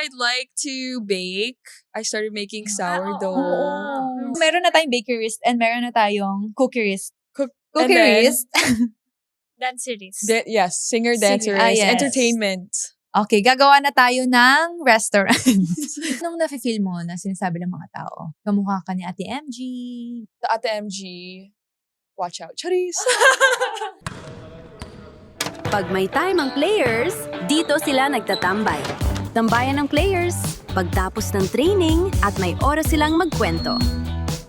I'd like to bake. I started making Oo. sourdough. Meron na tayong bakerist and meron na tayong cookierist. And Cookierist. Dancerist. Yes, singer, Singer. dancerist, Yes. entertainment. Okay, gagawa na tayo ng restaurant. Nung nafe-feel mo na sinasabi ng mga tao, kamukha ka ni Ate MG. The Ate MG, watch out. Charis! Pag may time ang players, dito sila nagtatambay. Tambayan ng players, pagtapos ng training at may oras silang magkwento.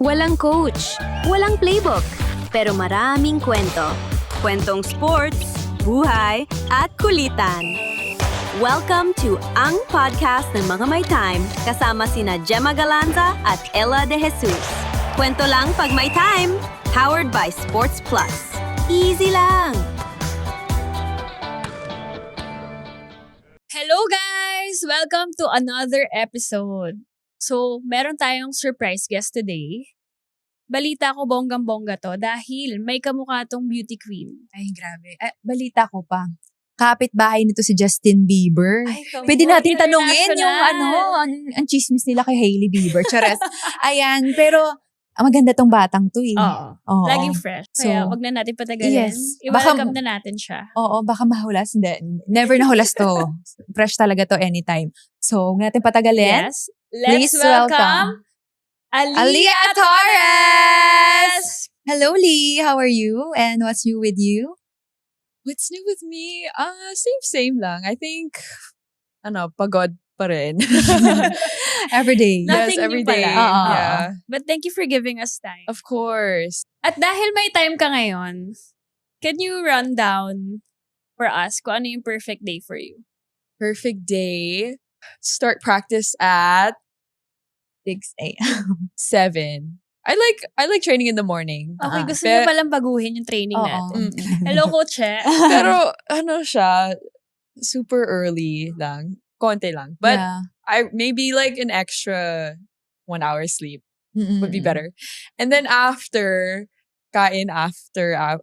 Walang coach, walang playbook, pero maraming kwento. Kwentong sports, buhay, at kulitan. Welcome to Ang Podcast ng Mga May Time kasama sina Gemma Galanza at Ella De Jesus. Kwento lang pag may time, powered by Sports Plus. Easy lang! Hello guys! Welcome to another episode. So, meron tayong surprise guest today. Balita ko bonggang-bongga to dahil may kamukha tong beauty queen. Ay, grabe. Balita ko pa. Kapit-bahay nito si Justin Bieber. Ay, Pwede natin tanungin international. yung ang chismis nila kay Hailey Bieber. Chares. Ayan, pero maganda tong batang to eh. Oo. Oo. Laging fresh. Kaya So, wag na natin patagalin. yes. I-welcome na natin siya. Oo, baka mahulas. Hindi. Never nahulas to. Fresh talaga to anytime. So, huwag natin patagalin. Yes. Let's Please welcome Aliyah Torres! Hello, Lee. How are you? And what's new with you? What's new with me? Same lang. I think, pagod pa rin. Every day. Nothing yes, every new pala. day. Oo. Yeah. But thank you for giving us time. Of course. At dahil may time ka ngayon, can you run down for us kung ano yung perfect day for you? Perfect day. Start practice at 6 a.m. 7. I like training in the morning. Okay, Ah. gusto niyo palang baguhin yung training Oo. natin. Hello, Coach. Pero siya, super early lang. Konti lang. But yeah. I maybe like an extra 1 hour sleep would be Mm-mm. better. And then after,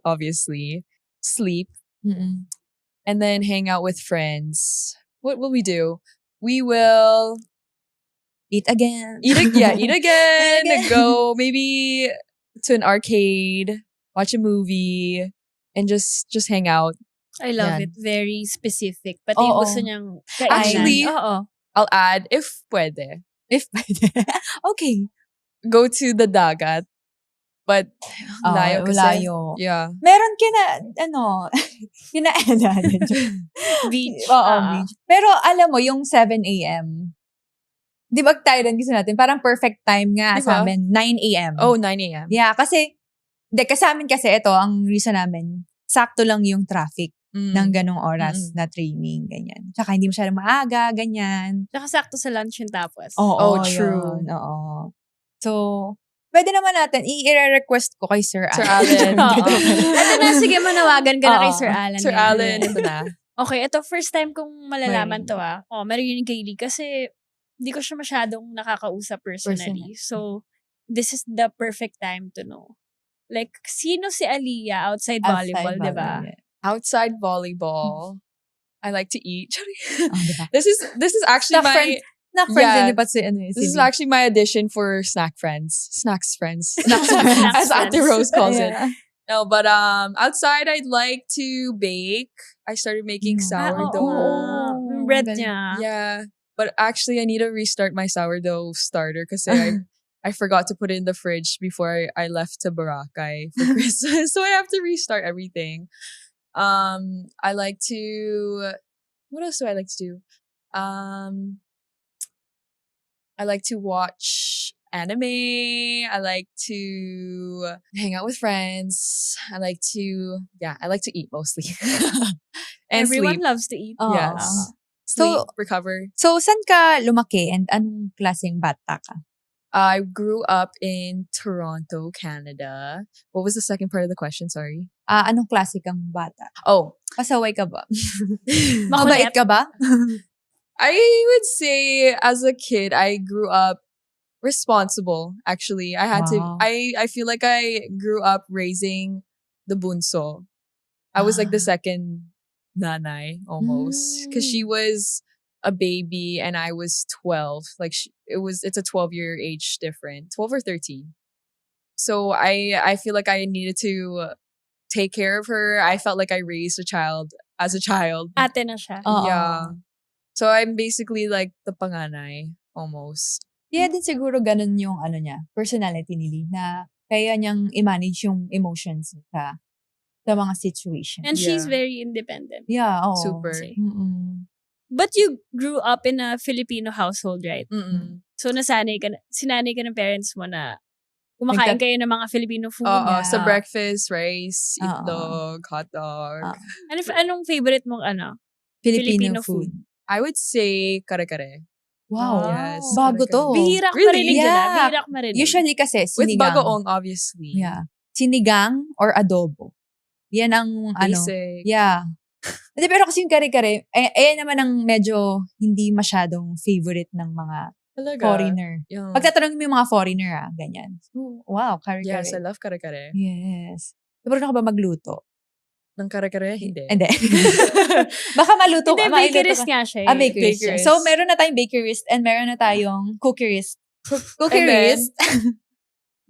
obviously, sleep. Mm-mm. And then hang out with friends. What will we do? We will Eat again. eat again, again. go maybe to an arcade, watch a movie, and just hang out. I love Yan. it. Very specific. Pati yung Oo. gusto niyang kainan. Actually, Oo. I'll add, if pwede, If okay. go to the dagat. But layo kasi. Layo. Yeah. Meron Beach. Oo, Oo. beach. Pero alam mo, yung 7 a.m., di ba tayo rin gusto natin? Parang perfect time nga Di sa ba? amin, 9 a.m. Oh, 9 a.m. Yeah, kasi sa amin kasi ito, ang reason namin, sakto lang yung traffic Mm. ng ganong oras na training, ganyan. Tsaka hindi masyadong maaga, ganyan. Tsaka sakto sa lunch yung tapos. Oh, true. Yun, oo. So, pwede naman natin, i-request ko kay Sir Sir Alan. Alan. Oo. Ito na, sige, manawagan ka na kay Oo. Sir Alan. Sir ngayon. Alan, ito na. Okay, ito first time kong malalaman Marinig. to marinig kay Lee kasi hindi ko siya masyadong nakakausap personally. So, this is the perfect time to know. Like, sino si Aliyah outside volleyball, di ba? Outside volleyball, I like to eat. Oh, diba? This is actually Snack friend. Snack friends, Yeah. hindi pa si this is actually my addition for snack friends. Snacks friends. Snacks As Ate Rose calls it. Yeah. No, but outside I'd like to bake. I started making sourdough. Yung bread Galing. niya. Yeah. But actually I need to restart my sourdough starter because I forgot to put it in the fridge before I left to Boracay for Christmas. So I have to restart everything. I like to what else do I like to do? I like to watch anime. I like to hang out with friends. I like to eat mostly. And Everyone sleep. loves to eat. Oo. Yes. So- Sleep, recover. So, saan ka lumaki and anong klaseng bata ka? I grew up in Toronto, Canada. What was the second part of the question? Sorry. Anong klase kang bata? Oh, Pasaway ka ba? Makulit. Mabait ka ba? I would say as a kid, I grew up responsible. Actually, I had Wow. to. I feel like I grew up raising the bunso. I was like the second nanay almost because she was a baby and I was 12. Like it's a 12-year age difference, 12 or 13. So I feel like I needed to take care of her. I felt like I raised a child as a child. Ate na siya. Oo. Yeah. So I'm basically like the panganay almost. Kaya din siguro ganun yung niya, personality ni Lee, na kaya niyang i-manage yung emotions niya sa mga situation. And she's Yeah. very independent. Yeah, oo. Super. Mm-mm. But you grew up in a Filipino household, right? Mm-mm. So sinanay ka ng parents mo na kumakain kayo ng mga Filipino food. Oo, Yeah. sa breakfast, rice, Oo. itlog, hot dog. Anong favorite mong Filipino Filipino food. I would say kare-kare. Wow. Yes, Bago kare-kare. to. Bihira ka Really? marinig dyan. Yeah. Bihira ka marinig. Usually kasi, With sinigang. bagoong, obviously. Yeah. Sinigang or adobo. Yan ang Basic. Yeah. Hindi, pero kasi yung kare-kare, ayan naman ang medyo hindi masyadong favorite ng mga Talaga. foreigner. Yeah. Pagtatanong mo yung mga foreigner, ganyan. So, wow, kare-kare. Yes, I love kare-kare. Yes. Pero ka ba magluto? Ng kare-kare, hindi. Hindi. Baka maluto Hindi, ka. mailuto bakerist ka. nga siya. Bakerist. Bakerist. So, meron na tayong bakerist and meron na tayong cookerist. Cookerist.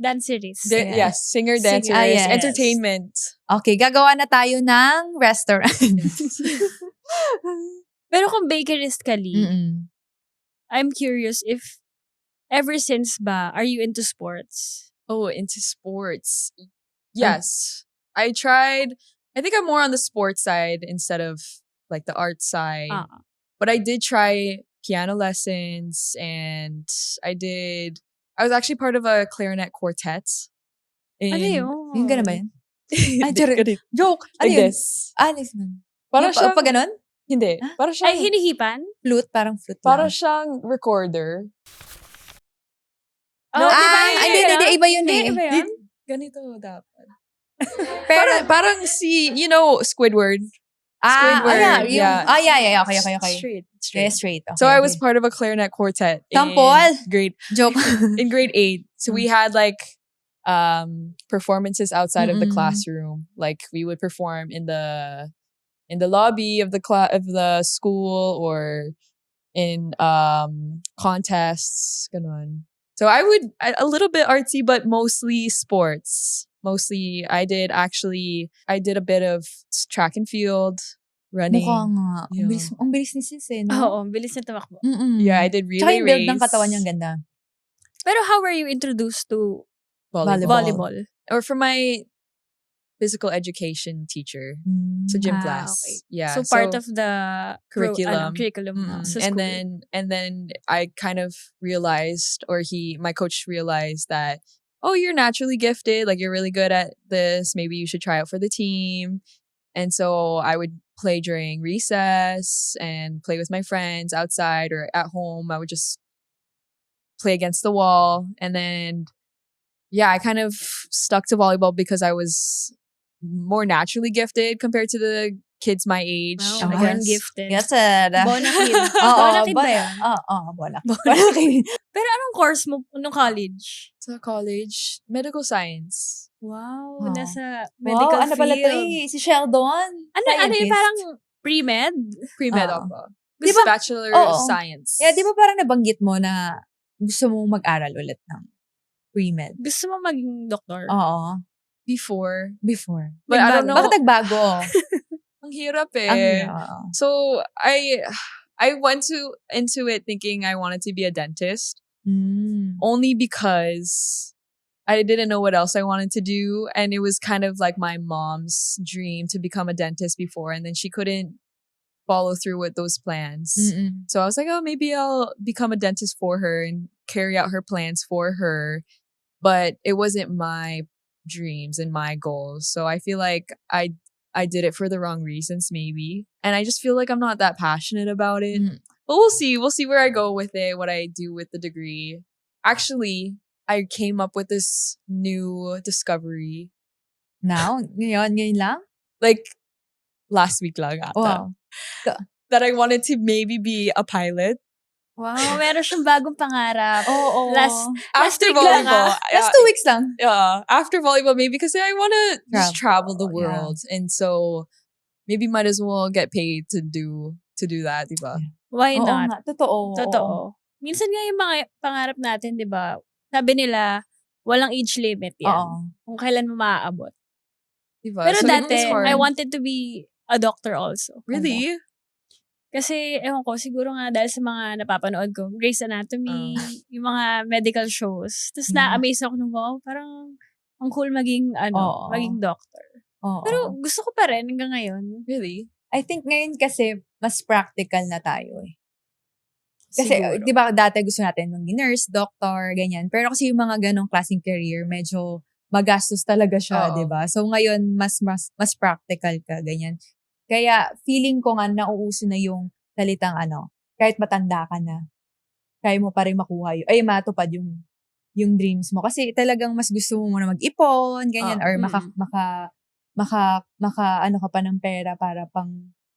Dancerist. Yeah. Yes, singer, dancers, yes. entertainment. Okay, gagawa na tayo ng restaurant. Pero kung bakerist ka, Lee, Mm-mm. I'm curious if ever since ba, are you into sports? Oh, into sports. Yes. I tried. I think I'm more on the sports side instead of like the art side. But I did try piano lessons and I was actually part of a clarinet quartet. Ano yun? Yung gano'n ba yun? Ay, Hindi, charot. ganito. Joke. Ano Like yun? this. Next one. Para siyang, Pag ganun? hindi. Ah? Para Ay, siyang, hinihipan? Flute, parang flute para lang. siyang recorder. Oh, di ba? Hindi, iba yun eh. Iba yun? Ganito dapat. Pero, Parang si, Squidward. yeah. Squidward, yeah. Yeah. Okay. Straight. Yeah, straight. Okay, So I was okay. part of a clarinet quartet Tampol! in grade 8. So we had like performances outside of the Mm-mm. classroom. Like we would perform in the lobby of the school or in contests. Ganon. So a little bit artsy, but mostly sports. Mostly I did a bit of track and field, running. Mukha nga. Yeah. Ang bilis ni sis eh, no? Oo, bilis na tumakbo. Mm-mm. Yeah, I did Tsaka relay yung build race. ng katawan niyang ganda. Pero how were you introduced to Volleyball. volleyball? Or from my physical education teacher. So gym class. Okay. Yeah. So part of the curriculum. curriculum Mm. sa school. and then I kind of realized, or my coach realized that, oh, you're naturally gifted, like you're really good at this, maybe you should try out for the team. And so I would play during recess and play with my friends outside or at home. I would just play against the wall. And then I kind of stuck to volleyball because I was more naturally gifted compared to the kids my age. Wow, I Born born guess. gifted. Yes, sir. Bonakid. Oo, Bonakid ba yan? Bonakid. Pero anong course mo nung college? Sa college, medical science. Wow, Wow. nasa medical Wow, ano pala to field. eh? Si Sheldon. Ano yung Scientist. parang pre-med? Pre-med Oo. ako. Di ba- Bachelor Oo. of Science. Yeah, di ba parang nabanggit mo na gusto mo mag-aral ulit ng pre-med? Gusto mo maging doktor? Oo. Before. Before. But I don't know. Bakit nagbago? Ang hirap Ang eh. oo. So, I went into it thinking I wanted to be a dentist. Only because I didn't know what else I wanted to do. And it was kind of like my mom's dream to become a dentist before. And then she couldn't follow through with those plans. Mm-mm. So I was like, oh, maybe I'll become a dentist for her and carry out her plans for her. But it wasn't my dreams and my goals. So I feel like I did it for the wrong reasons, maybe. And I just feel like I'm not that passionate about it. Mm. But we'll see. We'll see where I go with it, what I do with the degree. Actually, I came up with this new discovery Now? Ngayon lang? like last week lang ata. Wow. That I wanted to maybe be a pilot. Wow, meron siyang bagong pangarap. Oo. Last After week lang, volleyball. Last 2 weeks lang. Yeah, after volleyball, maybe because I want to just travel the Travel, yeah. world. And so maybe might as well get paid to do that, diba? Why Oo not? nga, totoo. Totoo. Minsan nga yung mga pangarap natin, di ba? Sabi nila, walang age limit yan. Oo. Kung kailan mo maaabot. Diba? Pero So, dati, it's hard. I wanted to be a doctor also. Really? Kasi, ewan ko, siguro nga dahil sa mga napapanood ko, Grey's Anatomy, yung mga medical shows. Tapos na-amaze ako nung, wow, parang ang cool maging, Oo. maging doctor. Oo. Pero gusto ko pa rin hanggang ngayon. Really? I think ngayon kasi mas practical na tayo eh. Kasi, Siguro. di ba, dati gusto natin maging nurse, doctor, ganyan. Pero kasi yung mga ganong klaseng career, medyo magastos talaga siya, Oo. di ba? So, ngayon, mas practical ka, ganyan. Kaya, feeling ko nga, nauuso na yung salitang kahit matanda ka na, kaya mo pa rin makuha matupad yung dreams mo. Kasi talagang mas gusto mo muna mag-ipon, ganyan, or maka ka pa ng pera para pang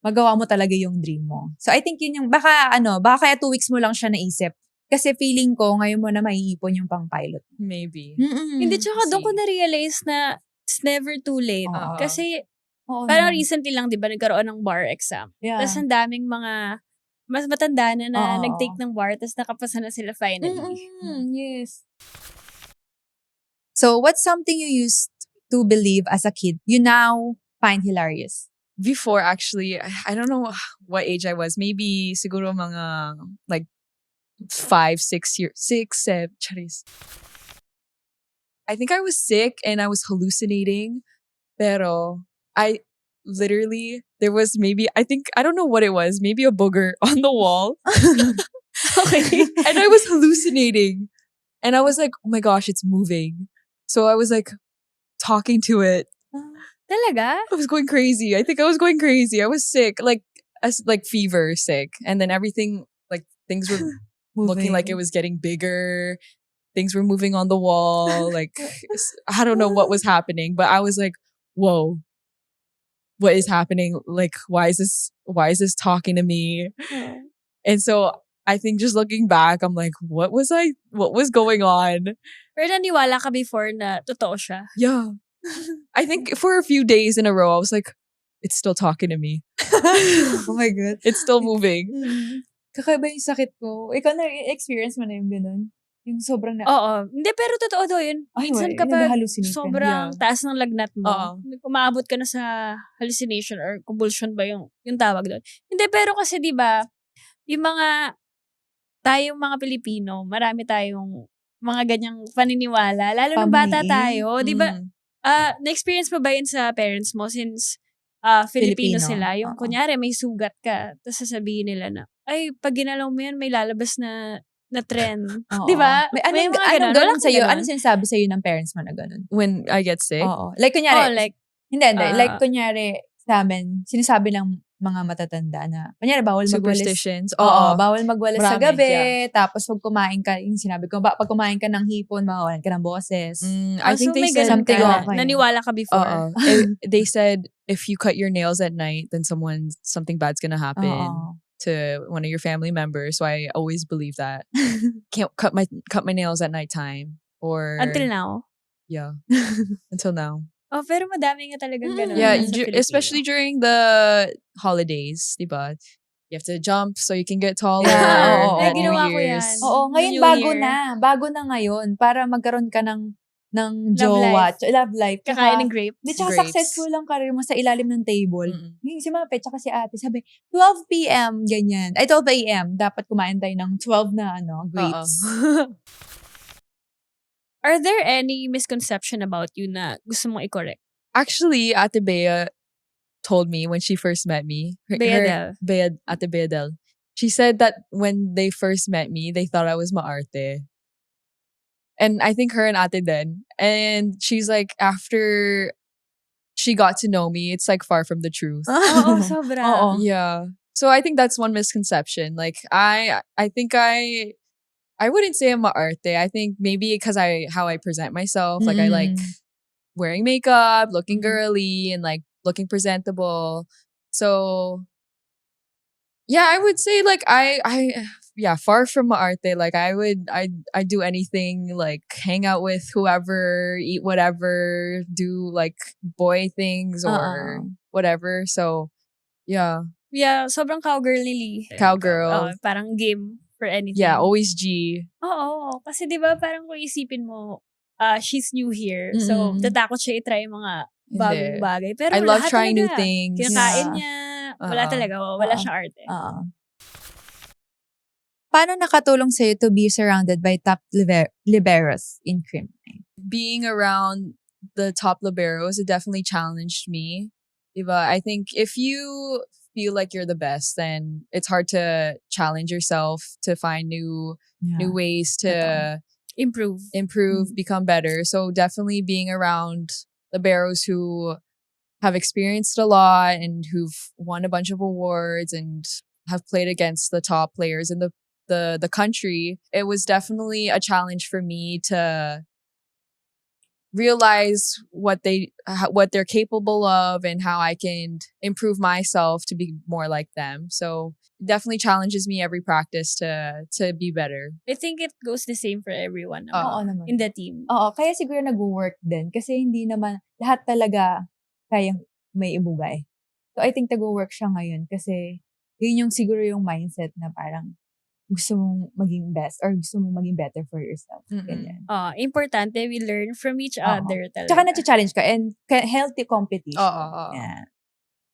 magawa mo talaga yung dream mo. So, I think yun yung, baka kaya 2 weeks mo lang siya naisip. Kasi feeling ko, ngayon mo na maiipon yung pang-pilot. Maybe. Hindi, tsaka doon ko See. na-realize na it's never too late. Oo. Kasi, Oo, parang no. recently lang, di ba, nagkaroon ng bar exam. Yeah. Tapos ang daming mga mas matanda na Oo. nag-take ng bar, tapos nakapasa na sila finally. Yes. So, what's something you used to believe as a kid you now find hilarious? Before, actually, I don't know what age I was. Maybe siguro mga like 5, 6 years. 6, 7. Charis. I think I was sick and I was hallucinating. Pero I literally, there was maybe, I don't know what it was. Maybe a booger on the wall. Okay. And I was hallucinating. And I was like, oh my gosh, it's moving. So I was like talking to it. Talaga? I was going crazy. I think I was going crazy. I was sick, like fever sick. And then everything, like things were looking like it was getting bigger. Things were moving on the wall. Like, I don't know what was happening, but I was like, whoa, what is happening? Like, why is this talking to me? And so I think just looking back, I'm like, what was going on? Pero naniwala ka before na totoo siya? Yeah. I think for a few days in a row, I was like, it's still talking to me. Oh my God. It's still moving. Kakaiba yung sakit ko. Ikaw na-experience mo na yung ganun? Yung sobrang na... Oo. Hindi, pero totoo daw yun. Minsan kapag nag-hallucinate ka na. sobrang taas ng lagnat mo, Oo. umaabot ka na sa hallucination or convulsion ba yung tawag doon. Hindi, pero kasi di ba yung tayong mga Pilipino, marami tayong mga ganyang paniniwala. Lalo nung bata tayo. Di ba, na-experience mo ba yun sa parents mo since Filipino sila? Yung kunyari, may sugat ka, tapos sasabihin nila na, ay, pag ginalaw mo yan, may lalabas na trend. Di ba? May mga ganun. ganun Wala sa'yo? ganun. Ano sinasabi sa'yo ng parents mo na ganun? When I get sick. Oo. Like, kunyari, hindi. ah, Like, kunyari, sa amin, sinasabi ng mga matatanda na, kunyari, bawal magwalis. Superstitions. Oo, bawal magwalis sa Marami, gabi. yeah. Tapos, pag kumain ka, yung sinabi ko, pag kumain ka ng hipon, mawawalan ka ng boses. I think so they may said ganun something ka. okay. Naniwala ka before. They said if you cut your nails at night, then something bad's gonna happen Oo. to one of your family members. So I always believe that. Can't cut my nails at nighttime or Until now. yeah, until now. Oh, pero madami nga talagang ganun. Yeah, sa Pilipino. especially during the holidays, diba? You have to jump so you can get taller. Yeah, oo, Ay, oo. ginawa New ko Year's. yan. Oo, ngayon New bago Year. na. Bago na ngayon. Para magkaroon ka ng Love jowa. life. Love life. Kakain ng grape. Di, tsaka Grapes. successful ang career mo sa ilalim ng table. Mm-mm. Yung si Mape, tsaka si ate, sabi, 12 p.m., ganyan. Ay, 12 a.m., dapat kumain tayo ng 12 na, grapes. Are there any misconception about you na gusto mong i-correct? Actually, Ate Bea told me when she first met me. Ate Bea Del. She said that when they first met me, they thought I was maarte. And I think her and Ate then. And she's like, after she got to know me, it's like far from the truth. Oo, sobra. Oo. Yeah. So I think that's one misconception. Like I think I wouldn't say I'm maarte. I think maybe because how I present myself. Like I like wearing makeup, looking girly, and like looking presentable. So yeah, I would say like far from maarte. Like I do anything, like hang out with whoever, eat whatever, do like boy things or whatever. So yeah. Yeah, sobrang cowgirl ni Lee. Cowgirl. Parang game for anything. Yeah, always G. Oo. Kasi di ba parang kung isipin mo, she's new here. So, Mm-mm. tatakot siya i-try yung mga bagong Hindi. bagay. Pero I love lahat trying new talaga. things. Kinakain Yeah. niya. Wala Oo. talaga. Wala Oo. siyang arte. Oo. Paano nakatulong sa'yo to be surrounded by top liberos in Crim 9? Being around the top liberos, it definitely challenged me. Diba? I think if you feel like you're the best, then it's hard to challenge yourself to find new ways to Improve. improve, become better. So definitely being around liberos who have experienced a lot and who've won a bunch of awards and have played against the top players in the country, it was definitely a challenge for me to realize what they're capable of and how I can improve myself to be more like them. So it definitely challenges me every practice to be better. I think it goes the same for everyone naman Oo naman. in the team. Oo, kaya siguro nag-work din. Kasi hindi naman lahat talaga kayang may ibugay. So I think nag-work siya ngayon kasi yun yung siguro yung mindset na parang gusto mong maging best or gusto mong maging better for yourself. Mm-mm. Ganyan. Importante, we learn from each Oo. other talaga. Tsaka na-challenge ka and healthy competition. Oo. Yeah.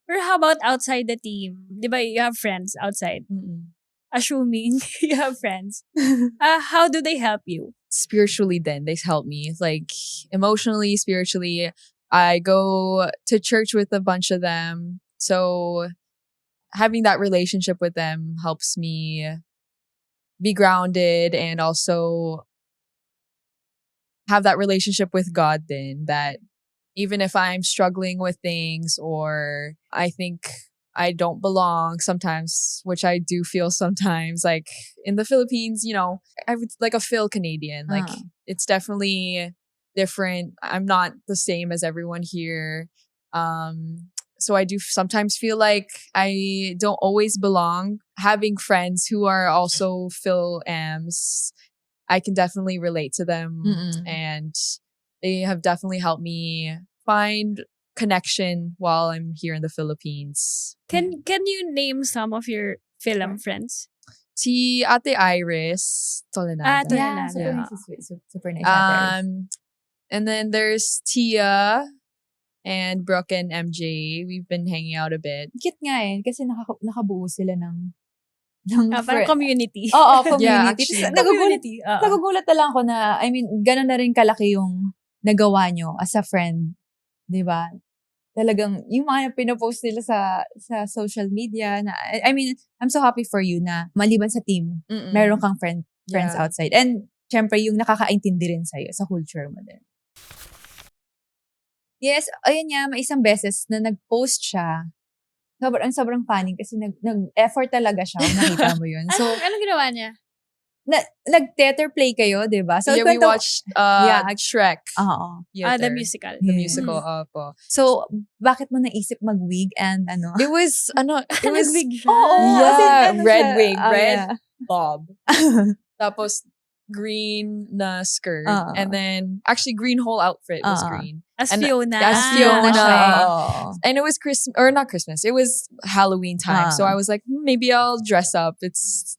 Or how about outside the team? Di ba, you have friends outside. Mm-mm. Assuming you have friends. How do they help you? Spiritually, then they help me, like emotionally, spiritually. I go to church with a bunch of them, so having that relationship with them helps me be grounded and also have that relationship with God then, that even if I'm struggling with things or I think I don't belong sometimes, which I do feel sometimes, like in the Philippines, I would like a Phil Canadian. Like it's definitely different. I'm not the same as everyone here. So I do sometimes feel like I don't always belong. Having friends who are also Phil Ams, I can definitely relate to them. Mm-mm. And they have definitely helped me find connection while I'm here in the Philippines. Can you name some of your film friends? Si Ate Iris Tolenada. Tolenada. Yeah, super Yeah. nice. Super nice. And then there's Tia and Brooke and MJ. We've been hanging out a bit. Cute nga eh. Kasi nakabuo sila ng Parang community. Oo, community. Yeah, actually. Tapos Community. nagugulat na lang ako na, I mean, gano'n na rin kalaki yung nagawa nyo as a friend. Diba? Talagang, yung mga pinopost nila sa social media na, I mean, I'm so happy for you na maliban sa team, Mm-mm. meron kang friends Yeah. outside. And, syempre, yung nakakaintindi rin sa'yo sa culture mo din. Yes, ayun nga, may isang beses na nag-post siya. Sobrang funny kasi nag-effort talaga siya kung nakita mo yun. So, Anong ginawa niya? nag-theater play kayo, di ba? So, yeah, we kwento- watched Oo. Shrek. The Theater. musical. The Yeah. musical, opo. So, bakit mo naisip mag-wig and ano? It was, it was, Nag-wig siya. Oo, Yeah, as in, ano red siya? wig, red. Yeah. bob. Tapos, green na skirt. Oo. And then, actually, green whole outfit was Oo. green. As And- Fiona. as Fiona Fiona. siya. Ah. Oo. And it was Christmas, or not Christmas, it was Halloween time. So I was like, maybe I'll dress up. It's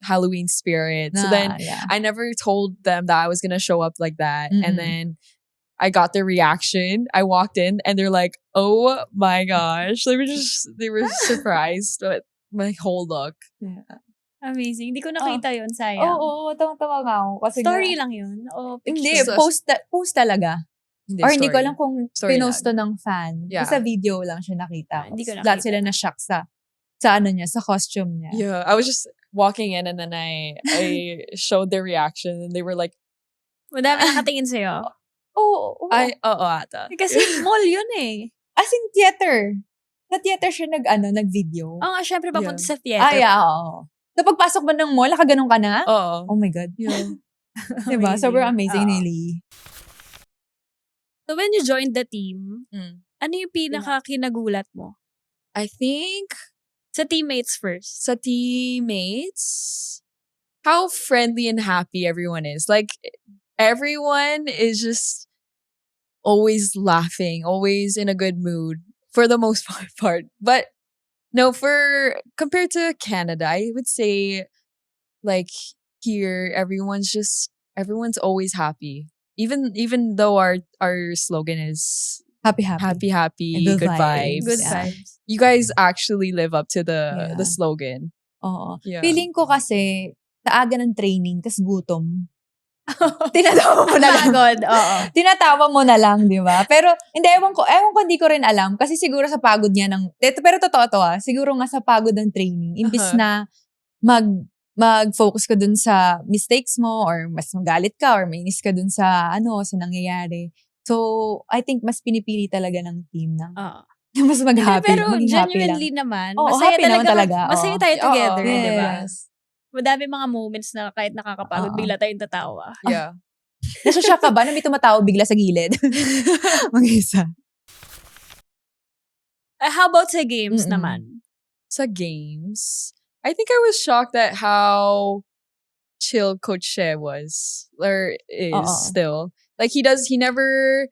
Halloween spirit. So then yeah. I never told them that I was going to show up like that. Mhm. And then I got their reaction. I walked in and they're like, oh my gosh. They were surprised with my whole look. Amazing. Hindi ko nakita yun, sayang. Oo, tawang-tawa nga ako. Kasi Story nga- lang yun? O Hindi, picture? post talaga. Or hindi ko story. alam kung Story pinost to ng fan. Yeah. Basta video lang siya nakita. Hindi ko Lahat nakita. sila na-shock sa ano niya, sa costume niya. Yeah, I was just walking in and then I showed their reaction and they were like, Madami nakatingin sa'yo. Oo. ata. Kasi mall yun eh. As in theater. Sa theater siya nag-video. Oo nga, syempre papunta Yeah. sa theater. Yeah, oo. So, pagpasok mo ng mall, nakaganon ka na? Oh, Oh my God. yeah. Diba? Amazing. Sobrang amazing Oo. ni Lee. So when you joined the team, Mm. ano yung pinaka-kinagulat mo? I think Sa teammates first. sa teammates, how friendly and happy everyone is. Like, everyone is just always laughing, always in a good mood for the most part. But No, for compared to Canada, I would say like here everyone's always happy. Even though our slogan is Happy. happy, And good good vibes. vibes. Good Yeah. vibes. You guys actually live up to Yeah. the slogan. Oo. Yeah. Feeling ko kasi, sa aga ng training, tas gutom. Tinatawa mo na lang. Pagod, oo. Tinatawa mo na lang, di ba? Pero, ewan ko, hindi ko rin alam. Kasi siguro sa pagod niya pero totoo to siguro nga sa pagod ng training, imbis na mag-focus ka dun sa mistakes mo, or mas magalit ka, or mainis ka dun sa nangyayari. So, I think mas pinipili talaga ng team na Oo. mas mag-happy, Pero maging happy lang. genuinely naman, Oo, masaya happy naman talaga, Masaya oo. tayo together, Oo. di ba? Yes. Madami mga moments na kahit nakakapagod, Oo. bigla tayong tatawa. Yeah. Nasashock ka ba na may tumatawa bigla sa gilid? Mag-isa. How about sa games Mm-mm. naman? Sa games, I think I was shocked at how chill Coach Shea was or is Oo. still. Like he never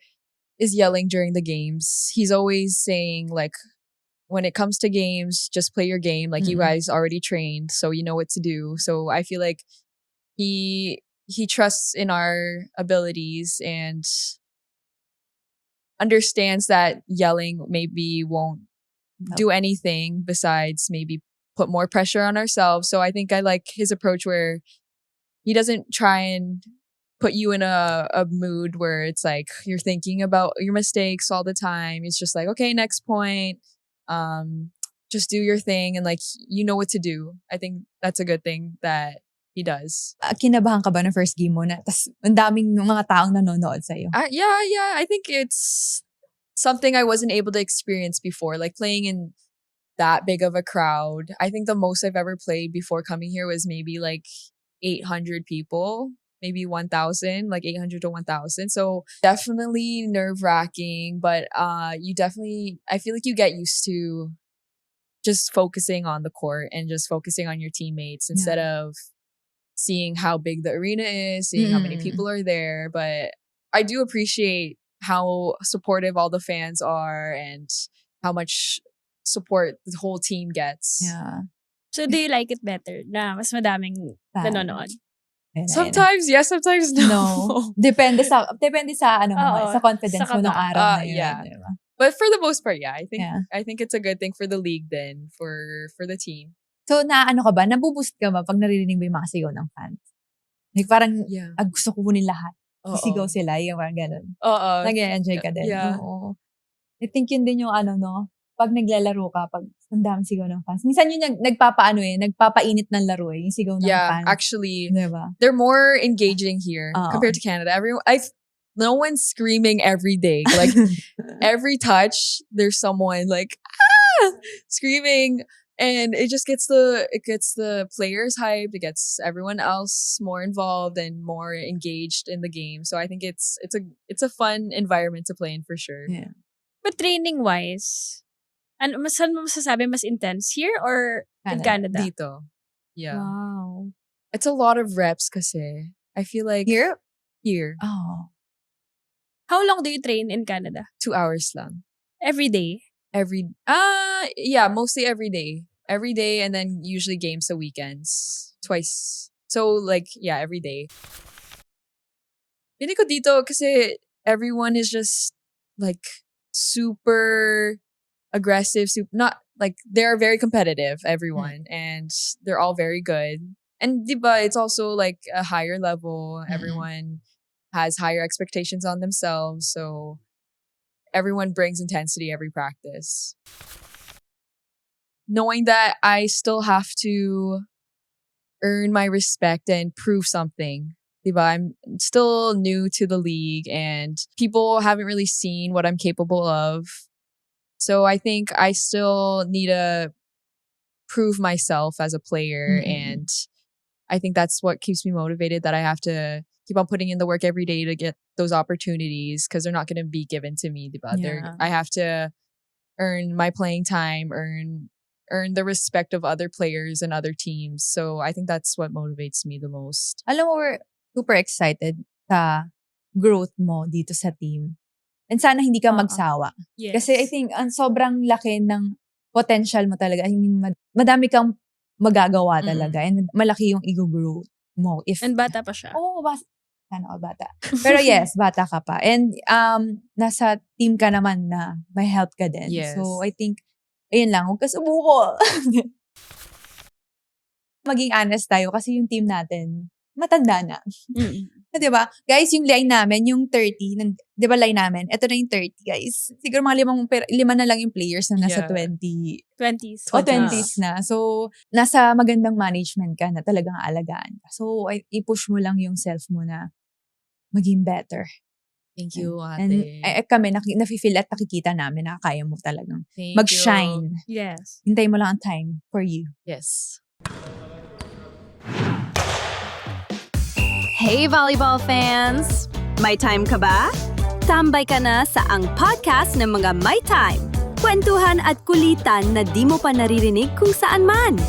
is yelling during the games. He's always saying like, when it comes to games, just play your game. Like you Mm-mm. guys already trained, so you know what to do. So I feel like he trusts in our abilities and understands that yelling maybe won't do anything besides maybe put more pressure on ourselves. So I think I like his approach where he doesn't try and put you in a mood where it's like you're thinking about your mistakes all the time. It's just like, okay, next point. Just do your thing and like you know what to do. I think that's a good thing that he does. Kinabahan ka ba ng first game mo na? Tas ang daming mga taong nanonood sa'yo. Yeah. I think it's something I wasn't able to experience before, like playing in that big of a crowd. I think the most I've ever played before coming here was maybe like 800 people, maybe 1,000, like 800 to 1,000. So definitely nerve wracking, but I feel like you get used to just focusing on the court and just focusing on your teammates instead of seeing how big the arena is, seeing how many people are there. But I do appreciate how supportive all the fans are and how much support the whole team gets. Yeah. So do you like it better na mas madaming nanonood? Sometimes yes, sometimes no. No. Depende sa Oo, sa confidence sa mo ng kaba. araw na yun. Yeah. Diba? But for the most part, yeah, Yeah. I think it's a good thing for the league then for the team. So, ka ba? Nabuboost ka ba pag naririnig mo yung mga sigaw ng fans? Like, parang, Yeah. gusto ko kunin lahat. Oo. Sisigaw sila, yung parang ganun. Oo. Nag-enjoy ka din. Yeah. Oo. I think yun din yung pag naglalaro ka, pag ang daming sigaw ng fans. Minsan yun nagpapainit ng laro yung sigaw ng Yeah, fans. actually, Diba? they're more engaging here Oo. compared to Canada. No one's screaming every day. Like every touch, there's someone like screaming, and it just gets the players hyped. It gets everyone else more involved and more engaged in the game. So I think it's a fun environment to play in for sure. Yeah. But training wise, saan mo masasabi mas intense? Here or in Canada? Dito, yeah, Wow. it's a lot of reps kasi I feel like Here? here Oh. How long do you train in Canada? 2 hours lang. Every day? Mostly every day. Every day, and then usually games the weekends. Twice. So like, yeah, every day. Feeling ko dito kasi everyone is just like super aggressive, not like they're very competitive, everyone, and they're all very good. And diba, it's also like a higher level. Everyone has higher expectations on themselves, so everyone brings intensity every practice. Knowing that I still have to earn my respect and prove something. Diba? I'm still new to the league and people haven't really seen what I'm capable of. So I think I still need to prove myself as a player, and I think that's what keeps me motivated, that I have to keep on putting in the work every day to get those opportunities because they're not going to be given to me. Diba? Yeah. I have to earn my playing time, earn the respect of other players and other teams. So I think that's what motivates me the most. Alam mo, we're super excited sa growth mo dito sa team. And sana hindi ka magsawa. Yes. Kasi I think ang sobrang laki ng potential mo talaga. I mean, madami kang magagawa Mm. talaga. And malaki yung ego-growth mo. If, And bata pa siya. sana all bata. Pero yes, bata ka pa. And nasa team ka naman na may help ka din. Yes. So, I think, ayun lang, huwag ka sumuko. Maging honest tayo kasi yung team natin, matanda na. Diba? Guys, yung line namin, yung 30, diba line namin? Ito na yung 30, guys. Siguro mga 5 na lang yung players na nasa Yeah. 20s. o 20s na. So, nasa magandang management ka na talagang aalagaan ka. So, i-push mo lang yung self mo na maging better. Thank you, And ate. kami, nafe-feel at nakikita namin na kaya mo talagang Thank mag-shine. Yes. Hintay mo lang ang time for you. you. Yes. Hey volleyball fans! May time ka ba? Tambay ka na sa ang podcast ng mga May Time. Kwentuhan at kulitan na di mo pa naririnig kung saan man.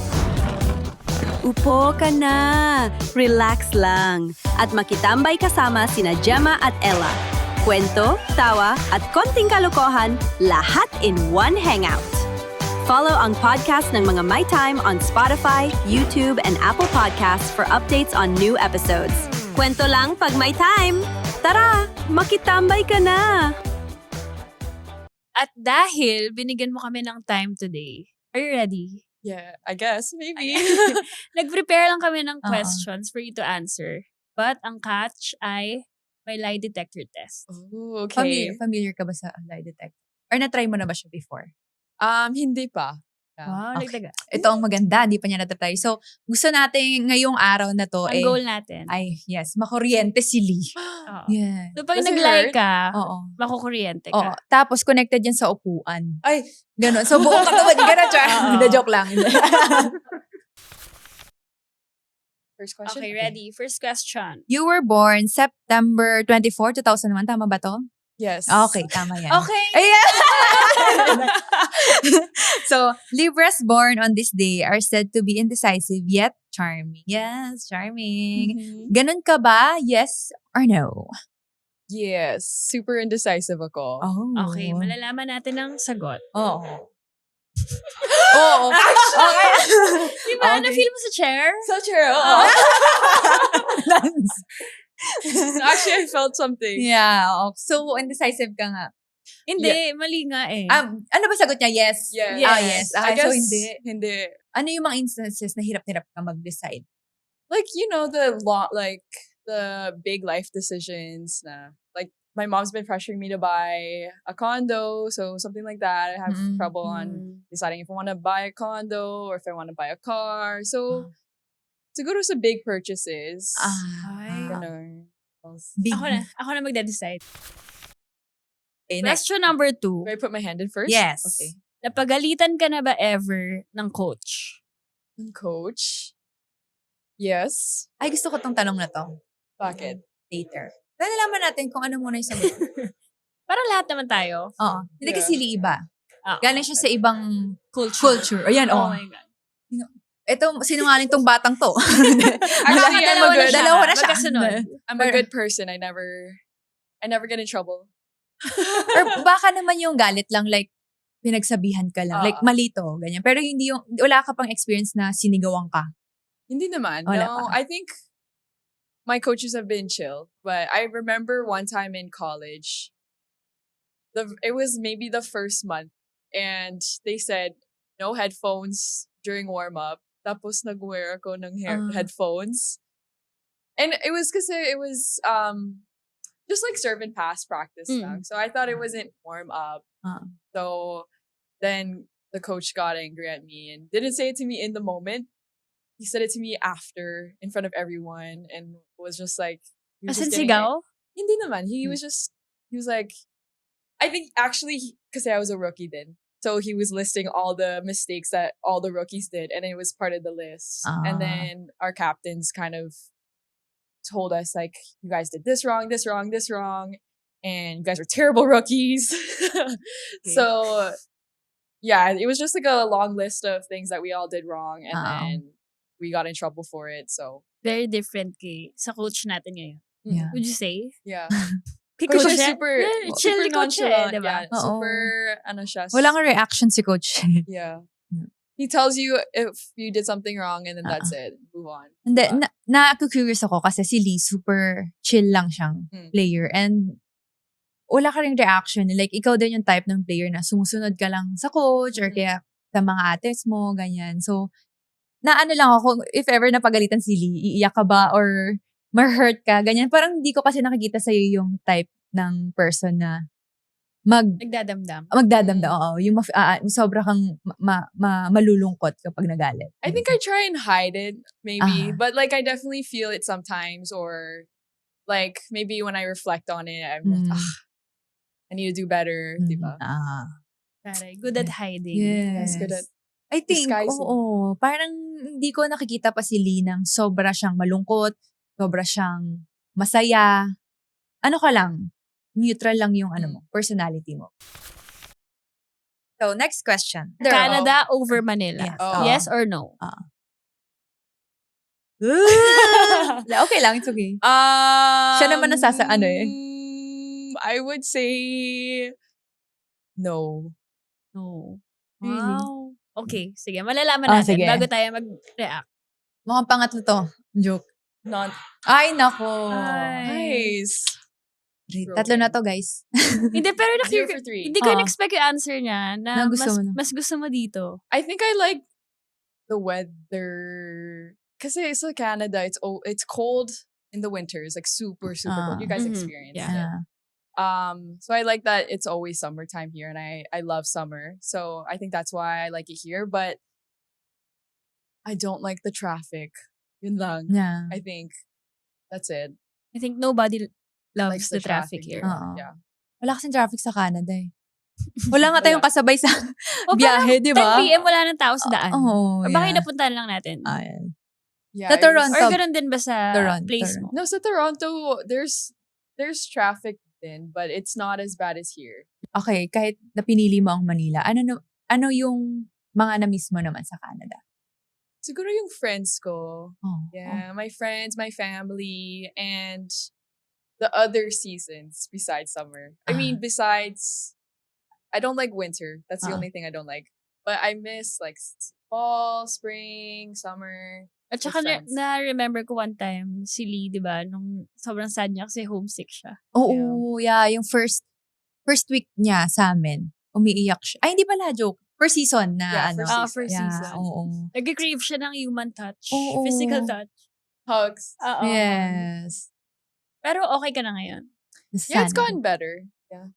Upo ka na, relax lang, at makitambay kasama sina Gemma at Ella. Kwento, tawa, at konting kalokohan, lahat in one hangout. Follow ang podcast ng mga My Time on Spotify, YouTube, and Apple Podcasts for updates on new episodes. Kwento lang pag may time. Tara, makitambay ka na! At dahil binigyan mo kami ng time today, are you ready? Yeah, I guess. Maybe. Nag-prepare lang kami ng Oo. questions for you to answer. But ang catch ay may lie detector test. Oh, okay. Familiar ka ba sa lie detector? Or na-try mo na ba siya before? Hindi pa. Yeah. Wow, Okay. nagdaga. Ito ang maganda, hindi pa niya natatry. So, gusto natin ngayong araw na to, Ang goal natin. makuryente si Lee. Oo. Yeah. So pag Does it nag-lie hurt? ka, Oo. makukuryente Oo. ka. Tapos, connected yan sa upuan. Ay, Ganon. So, buong katawan. Ganon, Char. Oo. Hindi, joke lang. first question. Okay, ready? First question. You were born September 24, 2001. Tama ba to? Yes. Okay, tama yan. Okay. Ayan! So, Libras born on this day are said to be indecisive yet charming. Yes, charming. Mhm. Ganun ka ba? Yes or no? Yes. Super indecisive ako. Oh. Okay, malalaman natin ang sagot. Oo. Oo. Okay. Di ba? Okay. Na-feel mo sa chair? So true. Actually, I felt something. Yeah. So, indecisive ka nga. Hindi, mali nga eh. Ano ba sagot niya? Yes. Yes. Yes. I So, guess, hindi. Ano yung mga instances na hirap-hirap ka mag-decide? Like, the big life decisions na, like, my mom's been pressuring me to buy a condo, so something like that. I have Mm. trouble on deciding if I want to buy a condo or if I want to buy a car. So, siguro sa big purchases. Ay. Ganun. Big. Ako na magde-decide. Okay, next. Question number 2. Do I put my hand in first? Yes. Okay. Napagalitan ka na ba ever ng coach? Coach? Yes. Ay, gusto ko tong tanong na to. Bakit? Later. Nalalaman natin kung ano muna yung sagot. Para lahat naman tayo. Oo. Hindi Yeah. kasi Lee iba. Ah, Galing siya sa ibang culture. culture. Ayan, Oh oh. my God. Ito, sinungaling tong batang to. Actually, I'm a good, Dalawa na siya. Magkasunod. I'm a good person. I never get in trouble. Or baka naman yung galit lang, like, pinagsabihan ka lang. Oo. Like, malito, ganyan. Pero hindi yung, wala ka pang experience na sinigawan ka. Hindi naman. Wala No, pa. I think my coaches have been chill. But I remember one time in college, it was maybe the first month, and they said no headphones during warm up. Tapos nag-wear ako ng headphones, and it was because it was just like serve and pass practice lang. So I thought it wasn't warm up. So then the coach got angry at me and didn't say it to me in the moment. He said it to me after, in front of everyone, and was just like, he was As in just getting sigaw? Hindi naman. He was like, I think actually, because I was a rookie then. So he was listing all the mistakes that all the rookies did, and it was part of the list. And then our captains kind of told us, like, you guys did this wrong, this wrong, this wrong, and you guys are terrible rookies. So, yeah, it was just like a long list of things that we all did wrong, and then we got in trouble for it. So, Very different kay sa coach natin ngayon. Yeah. Would you say? yeah. Kay Pero Coach siya siya, super, yeah, chill super ni Coach siya eh, nonchalant. di ba? Yeah, Oo. super, ano siya. Walang reaction si coach. Yeah. Yeah. He tells you if you did something wrong and then that's Ah. it. Move on. Hindi, Diba? na-curious ako kasi si Lee, super chill lang siyang player. And wala ka ring reaction. Like, ikaw din yung type ng player na sumusunod ka lang sa coach or kaya sa mga ates mo, ganyan. So, naano lang ako, if ever napagalitan si Lee, iiyak ka ba or ma-hurt ka, ganyan. Parang hindi ko kasi nakikita sa'yo yung type ng person na Nagdadamdam. magdadamdam. Oo, yung sobra kang malulungkot kapag nagalit. I think I try and hide it, maybe. Ah. But like I definitely feel it sometimes, or like maybe when I reflect on it, I'm like, I need to do better. Diba? Taray, good at hiding. Yes. Good at I think, disguising. oo. Parang hindi ko nakikita pa si Lee ng sobra siyang malungkot, sobra siyang masaya. Ano ka lang, neutral lang yung personality mo. So, next question. Canada over Manila. Yes. Oh. Yes or no? Okay lang, it's okay. Siya naman I would say no. No. Really? Wow. Okay, sige. Malalaman natin sige. bago tayo mag-react. Mukhang pangatlo to. Joke. Not Ay, nako. nice. Tatlo na to, guys. Hindi, pero 0 for 3. hindi ko in-expect yung answer niya na Na gusto mo na. mas gusto mo dito. I think I like the weather. Kasi sa Canada, it's cold in the winters, like super cold. You guys Mhm. experience Yeah. it. So I like that it's always summertime here, and I love summer. So I think that's why I like it here. But I don't like the traffic. Yun lang. Yeah. I think that's it. I think nobody loves Likes the traffic here. Oo. Yeah. Wala kasing traffic sa Canada eh. Wala nga tayong kasabay sa O, biyahe, di ba? 10 p.m. wala ng tao sa daan. Oo, Or baka yeah. napuntahan lang natin. Ayan. Yeah. Sa Toronto. Or ganun din ba sa Toronto. place mo? No, sa Toronto, there's traffic then, but it's not as bad as here. Okay, kahit napinili mo ang Manila, ano yung mga na-miss mo naman sa Canada? Siguro yung friends ko. Oh. Yeah, my friends, my family, and the other seasons besides summer. I mean, besides, I don't like winter. That's the only thing I don't like. But I miss like fall, spring, summer. At saka with friends. na-remember ko one time, si Lee, di ba, nung sobrang sad niya kasi homesick siya. Oo, yeah. Yung first week niya sa amin, umiiyak siya. Ay, hindi pala, joke. First season na Yeah, ano. First yeah, season. Oo. Nag-crave siya ng human touch. Oo. Physical touch. Hugs. Oo. Yes. Pero okay ka na ngayon. Yeah, it's Sana. gotten better. Yeah.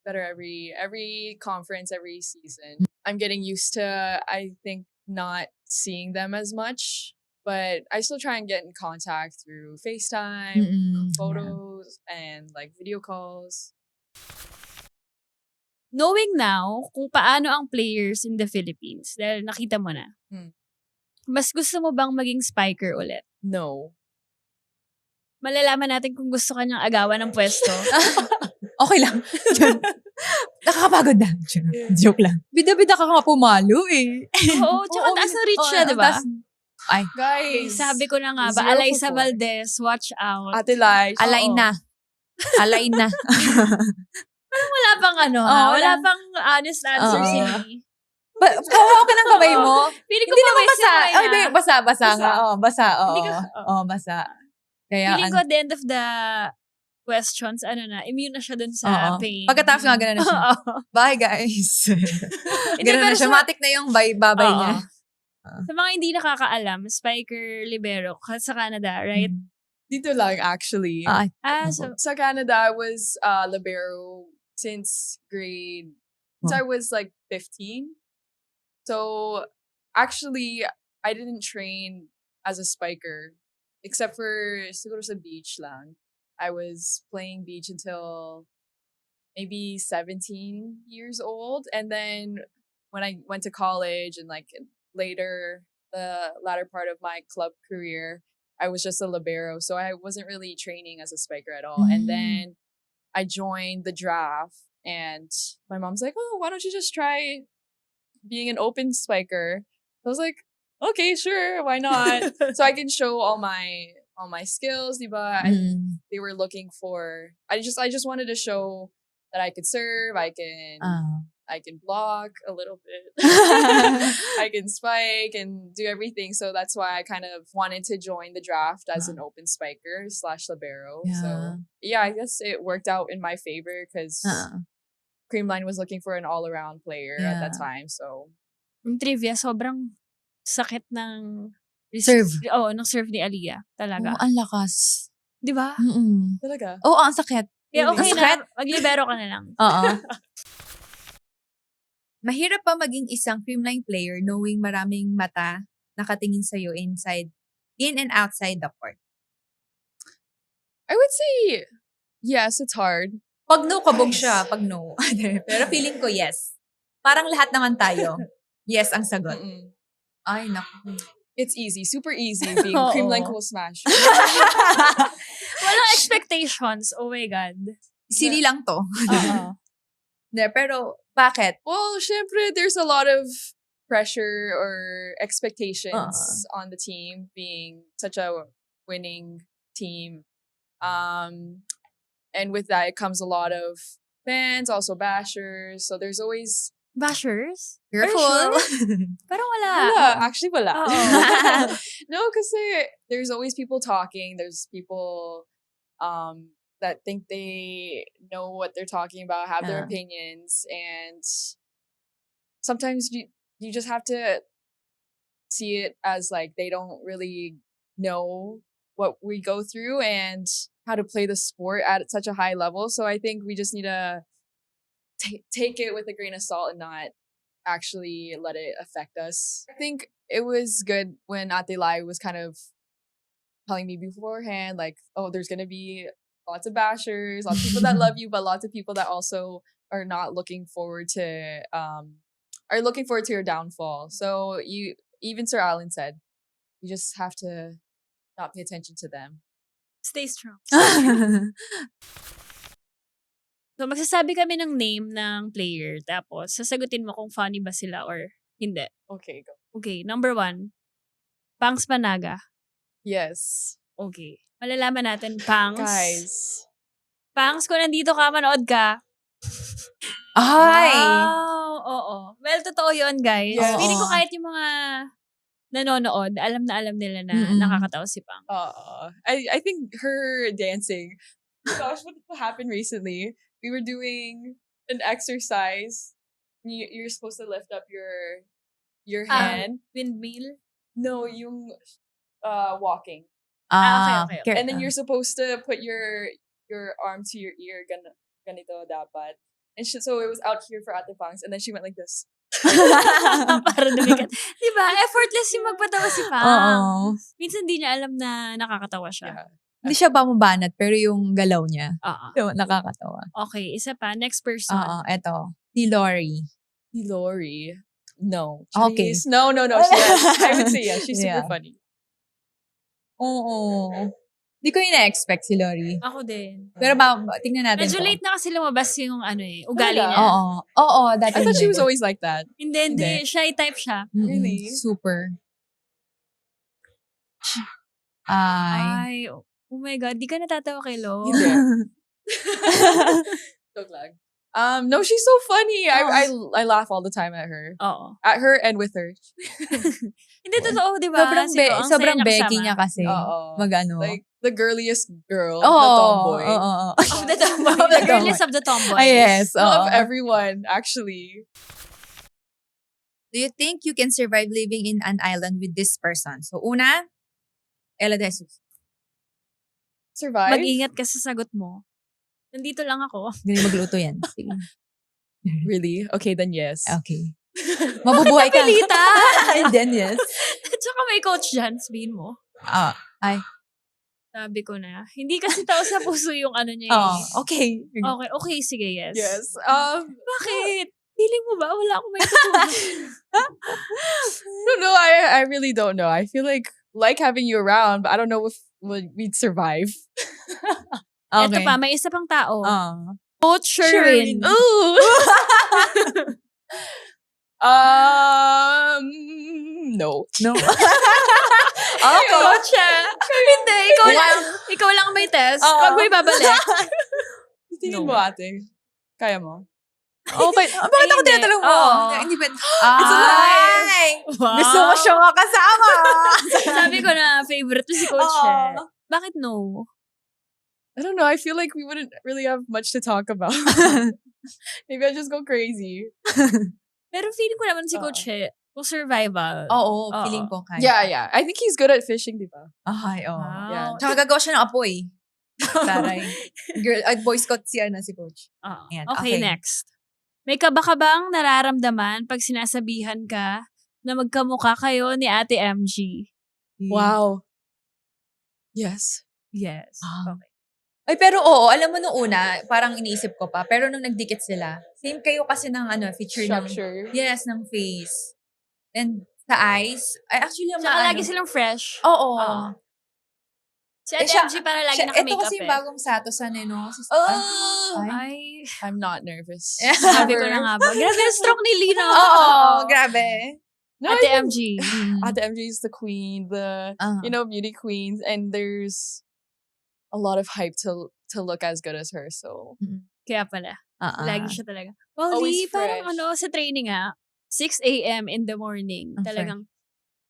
Better every conference, every season. I'm getting used to, I think, not seeing them as much, but I still try and get in contact through FaceTime, Mm-mm. photos, and like video calls. Knowing now kung paano ang players in the Philippines, dahil nakita mo na, mas gusto mo bang maging spiker ulit? No. Malalaman natin kung gusto ka niyang agawan ng pwesto. Okay lang. Nakakapagod na. Joke lang. Bida-bida ka nga pumalo eh. Oo, tsaka taas na reach siya, di ba? Ay, Guys, Sabi ko na nga ba, 0 for Alaysa 4. Valdez, watch out. Ate Lai. alain na. Alain na. Wala pang ano, Oo, wala wala. pang honest answer Oo. si Lee. Hawak ka ng kamay mo. Feeling ko Hindi naman mawis basa. yung kamay Ay, niya. basa nga. Oo, basa. Hindi Oo, ka- oo, basa. Kaya, Feeling ko at the end of the questions, immune na siya dun sa Oo. pain. Pagkatapos nga, ganun na siya. Oo. Bye, guys. Hindi, Ganun pero na siya. sa- Matik na yung babay Oo. niya. Sa mga hindi nakakaalam, spiker libero sa Canada, right? Dito lang, actually. So, Sa Canada, I was libero since I was like 15. So actually, I didn't train as a spiker except for siguro sa beach lang. I was playing beach until maybe 17 years old, and then when I went to college and like later the latter part of my club career, I was just a libero, so I wasn't really training as a spiker at all. And then I joined the draft, and my mom's like, "Oh, why don't you just try being an open spiker?" I was like, "Okay, sure, why not?" So I can show all my all my skills, diba? And Mm. they were looking for. I just wanted to show that I could serve. I can block a little bit. I can spike and do everything. So that's why I kind of wanted to join the draft as an open spiker / libero. So yeah, I guess it worked out in my favor because Creamline was looking for an all-around player at that time. So Yung trivia, sobrang sakit ng Serve. Oo, ng serve ni Aliyah. Talaga. ang lakas. Di ba? talaga. Oo, ang sakit. Kaya okay Ang sakit. na. Maglibero ka na lang. Oo. Mahirap pa maging isang Creamline player knowing maraming mata nakatingin sa'yo in and outside the court. I would say yes, it's hard. Pag no, kabog siya. Pag no. Pero feeling ko yes. Parang lahat naman tayo. Yes ang sagot. Mm-mm. Ay, naku. It's easy, super easy being Oo. Creamline Cool Smash. Walang expectations. Oh my God. Silly lang to. Oo. Pero, bakit? Well, syempre, there's a lot of pressure or expectations on the team being such a winning team. And with that, it comes a lot of fans, also bashers. So there's always... Bashers? Careful. Parang wala. Actually wala. Oo. No, because there's always people talking. There's people that think they know what they're talking about, have their opinions, and sometimes you just have to see it as like they don't really know what we go through and how to play the sport at such a high level. So I think we just need to take it with a grain of salt and not actually let it affect us. I think it was good when Ate Lai was kind of telling me beforehand, like, oh, there's going to be lots of bashers, lots of people that love you, but lots of people that also are not looking forward to, your downfall. So even Sir Alan said, you just have to not pay attention to them. Stay strong. So, magsasabi kami ng name ng player. Tapos, sasagutin mo kung funny ba sila or hindi. Okay, go. Okay, number 1. Pangs Panaga. Yes. Okay. Malalaman natin, Pangs. Guys. Pangs, kung nandito ka, manood ka. Ay! Wow! Oo. Well, totoo yun, guys. Yes. Feeling ko kahit yung mga nanonood, alam na alam nila na nakakatawa si Pang. I think her dancing. Gosh, what happened recently? We were doing an exercise. You're supposed to lift up your hand. Windmill? No, yung walking. Okay. And then you're supposed to put your arm to your ear. Ganito dapat. And so it was out here for Ate Pangs. And then she went like this. Para dumikat. Diba? Effortless yung magpatawa si Pang. Oo. Minsan di niya alam na nakakatawa siya. Yeah. Hindi siya bumubanat, pero yung galaw niya, Oo. nakakatawa. Okay, isa pa. Next person. Oo, eto. Si Lori. Lori. No. Okay. Jeez. No. Yes. I would say yes. She's super Yeah. funny. Oo. Di ko ina-expect si Lori. Ako din. Pero tingnan natin Medyo to. late na kasi lumabas yung ugali Talaga? niya. Oo, dati I thought she was hindi. always like that. Hindi. Hindi. Shy type siya. Really? Super. Ay. Ay, oh my God. Di ka natatawa kay Lo. Hindi. Joke lang. No, she's so funny. I laugh all the time at her. Oo. At her and with her. Hindi totoo, di ba? Sobrang, Siguro, ang saya sobrang niya Becky kasama. niya kasi. Oo. Mag-ano. Like, the girliest girl. Oo. The tomboy. Oo. Of the tomboy. Of the The girliest of the tomboys. Ah, yes. Of Oo. everyone, actually. Do you think you can survive living in an island with this person? So, una, Ella de Jesus. Survive? Mag-ingat ka sa sagot mo. Nandito lang ako. Galing magluto yan. Sige. Really? Okay, then yes. Okay. Mabubuhay ka. Napilitan! And then, yes. Tsaka may coach dyan, sabihin mo. Ay. Sabi ko na. Hindi kasi tao sa puso yung ano niya. Okay. Okay, sige, yes. Yes. Bakit? Feeling mo ba? Wala akong may tutunan. No, I really don't know. I feel like having you around, but I don't know if we'd survive. Ito pa, may isa pang tao. Oh. Coach Sherwin. Ooh. No. No. Okay. Coach, hindi, ikaw lang may test. Oo. Wag mo ibabalik. Tingin No. mo, ate. Kaya mo? Okay. Bakit ako Hindi. tinatanong mo? Oo. Hindi ba? It's a lie. Ay! Wow. Gusto mo siya makasama. Sabi ko na favorite to si Coach. Oo. Bakit no? I don't know. I feel like we wouldn't really have much to talk about. Maybe I just go crazy. Pero feeling ko naman si Coach kung survival. Oo, Oo. feeling ko kaya. Yeah. I think he's good at fishing, di ba? Ay, oo. Wow. Yeah. Tsaka gagawa siya ng apoy. Taray. Girl, Boy Scout si Coach. Oo. Ayan, Okay, okay. next. May kabang nararamdaman pag sinasabihan ka na magkamukha kayo ni Ate MG? Wow. Yes. Yes. Ah. Okay. Ay, pero oo, alam mo nung una, parang iniisip ko pa, pero nung nagdikit sila, same kayo kasi ng feature Structure. ng, yes, ng face. And sa eyes, ay actually, Tsaka lagi silang fresh. Oo. Si Ate siya- MG para lagi Ito naka-makeup kasi yung bagong satosan no? Oh! Ay, I'm not nervous. sabi ko na nga ba. Grabe, ang strong ni Lino. Oo, grabe. No, Ate I think MG. Ate MG is the queen, the Ah. beauty queens, and there's a lot of hype to look as good as her. So Kaya pala. Ah, Lagi siya talaga. Well, Always Lee, parang fresh. sa training 6 a.m. in the morning. Ang Talagang,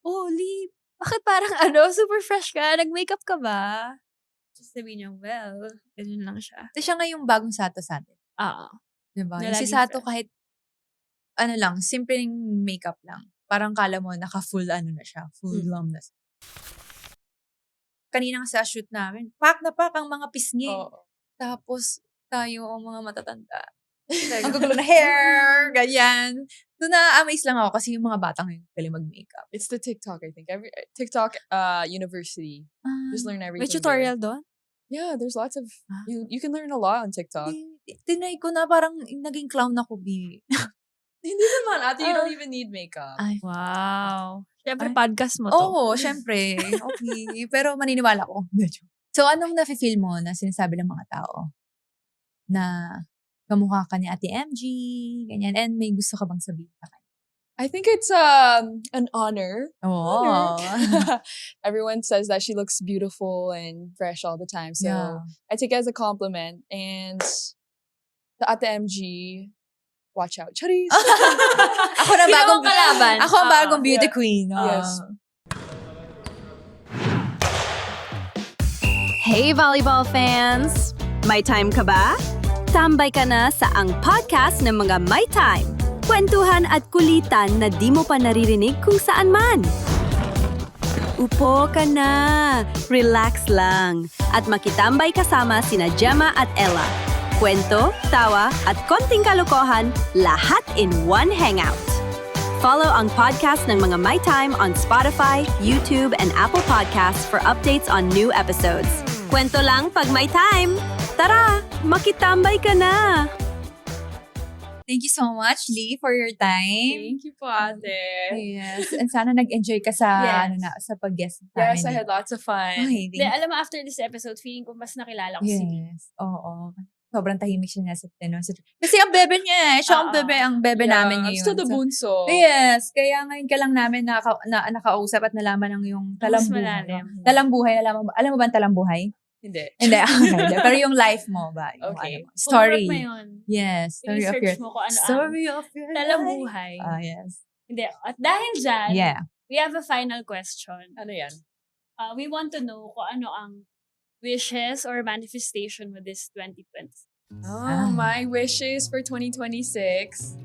oh, Lee, bakit parang super fresh ka? Nag-makeup ka ba? Just sabihin niya, well, ganyan lang siya. Ito siya nga yung bagong sato sa atin. Oo. Diba? Na Yung si laging Sato fresh. kahit, simpleng makeup lang. Parang kala mo, naka-full na siya. Full glam na siya. Kanina nga sa shoot namin, pack na pack ang mga pisngi. oh, Tapos, tayo ang mga matatanda. Ang gugulo na hair, ganyan. Doon na-amaze lang ako kasi yung mga batang yung galing mag-makeup. it's the TikTok. I think every TikTok university. Just learn everything. May tutorial doon? Yeah, there's lots of Ah. you can learn a lot on TikTok. Tinay ko na parang naging clown ako, B. Hindi naman, ate, you don't even need makeup. Ay, Wow. Siyempre, Ay. podcast mo to. oo, syempre. Okay. Pero maniniwala ko. So, anong nafe-feel mo na sinasabi ng mga tao? Na kamukha ka ni Ate MG, ganyan, and may gusto ka bang sabihin sa kanya? I think it's an honor. Oo. Everyone says that she looks beautiful and fresh all the time. So Yeah. I take it as a compliment. And the Ate MG, watch out. Charis! Ako na Sino bagong ang kalaban? Ako ang bagong beauty Yeah. queen. Yes. Hey volleyball fans! May time ka ba? Tambay ka na sa ang podcast ng mga May Time. Kwentuhan at kulitan na di mo pa naririnig kung saan man. Upo ka na, relax lang, at makitambay kasama sina Gemma at Ella. Kwento, tawa, at konting kalokohan, lahat in one hangout. Follow ang podcast ng mga My Time on Spotify, YouTube, and Apple Podcasts for updates on new episodes. Kwento lang pag may time. Tara, makitambay ka na! Thank you so much, Lee, for your time. Thank you po, ate. Yes. And sana nag-enjoy ka sa, Yes. sa pag-guest namin. Yes, I had lots of fun. Okay, Hindi, alam mo, after this episode, feeling ko mas nakilala ko si Lee. Yes. Oo. Sobrang tahimik siya sa kasi ang bebe niya eh. Siya ang bebe namin I'm ngayon. still the So, bunso. yes. Kaya ngayon ka lang namin nakausap at nalaman ng yung Mas talambuhay. malalim. Talambuhay, alam mo ba ang talambuhay? Hindi. Hindi. Okay. Pero yung life mo ba? Yung Okay. ano mo, story. Kung mo yun, Yes. Story of your research mo kung ano story of your talang life. buhay. Yes. Hindi. At dahil dyan, Yeah. we have a final question. Ano yan? We want to know kung ano ang wishes or manifestation with this 2020. Oh, my wishes for 2026.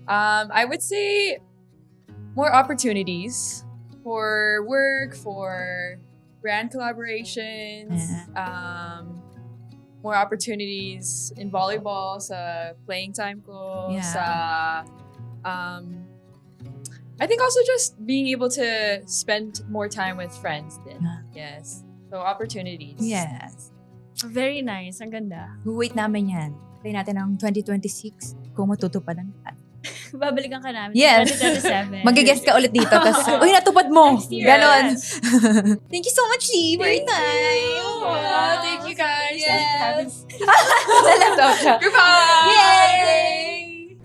I would say more opportunities for work, for brand collaborations, more opportunities in volleyball, sa playing time ko, Yeah. sa I think also just being able to spend more time with friends din. Yes. So opportunities. Yes. Very nice. Ang ganda. Wait namin yan. Tayo natin ang 2026 kung matutupad ang lahat. Babalikan ka namin. Yes. 2027. Mag-guest ka ulit dito. Tapos, uy, natupad mo! Next year. Ganon. Yes. Thank you so much, Lee, for your time. Thank you guys. Yes. Nalaptop siya. Goodbye. Yay!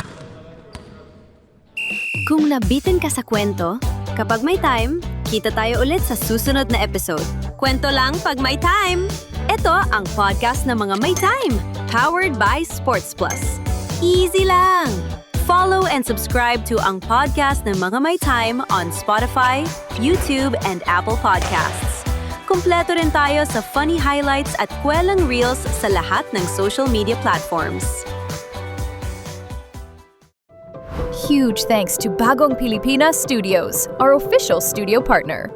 Kung nabitin ka sa kwento, kapag may time, kita tayo ulit sa susunod na episode. Kwento lang pag may time! Ito ang podcast ng mga may time, powered by Sports Plus. Easy lang! Follow and subscribe to ang podcast ng mga may time on Spotify, YouTube, and Apple Podcasts. Kumpleto rin tayo sa funny highlights at kwelang reels sa lahat ng social media platforms. Huge thanks to Bagong Pilipinas Studios, our official studio partner.